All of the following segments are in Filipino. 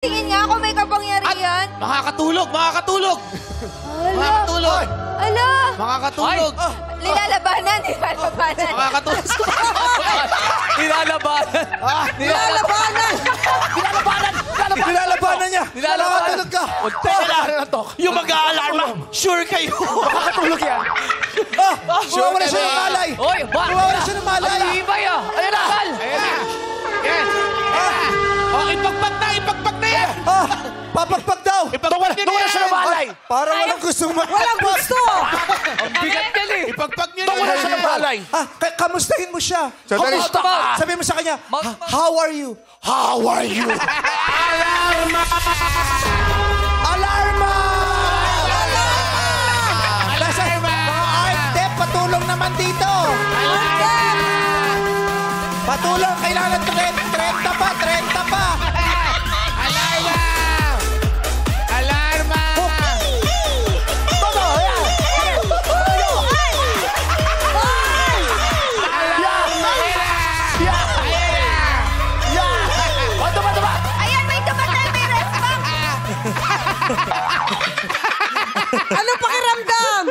Tingin nga ako may kapangyarihan. Makakatulog, makakatulog! Makakatulog! Ala! Makakatulog! Nilalabanan. Makakatulog! Nilalabanan! Nilalabanan! Nilalabanan niya! Nakakatulog ka! Yung mag-aalarma, sure kayo! Makakatulog yan! Mawawala siya ng malay! Oy, Mawawala siya ng malay! Ay, ibay ah! Ayan na! Ayan na! Yan! Oh, ipagpag na! Ipagpag na yan! Papagpag daw! Ipagpag niya na yan! siya ng malay! Parang walang gustong magpagpag! Walang gusto! Ang bigat yan eh! Ipagpag niya na Wala siya ng malay! Kamustahin mo siya! Kamusta ba? Sabihin mo sa kanya, how are you? How are you? Alarma! Alarma! Nasa mga arte, patulong naman dito! Patulong, kailangan 30 pa, 30 pa! Alarma! Alarma! Todo, yan! Ayan, may tumatay, may response! Ano pakiramdam?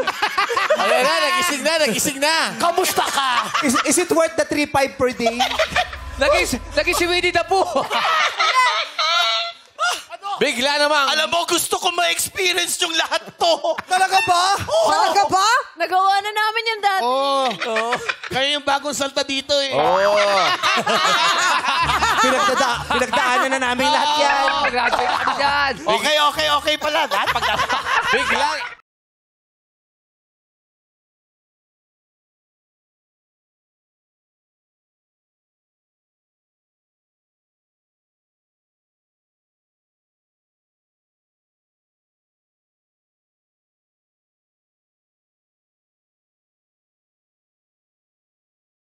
Ayan na, nagising na, nagising na! Kamusta ka? Is it worth the 3-5 per day? Naging si Winnie the Pooh! Bigla namang... Alam mo, gusto ko ma-experience yung lahat to! Talaga ba? Talaga ba? Nagawa na namin yan dati. Oo. Kayo yung bagong salta dito eh. Pinagdaanan na namin lahat yan. Graduate kami dyan! Okay pala. Biglang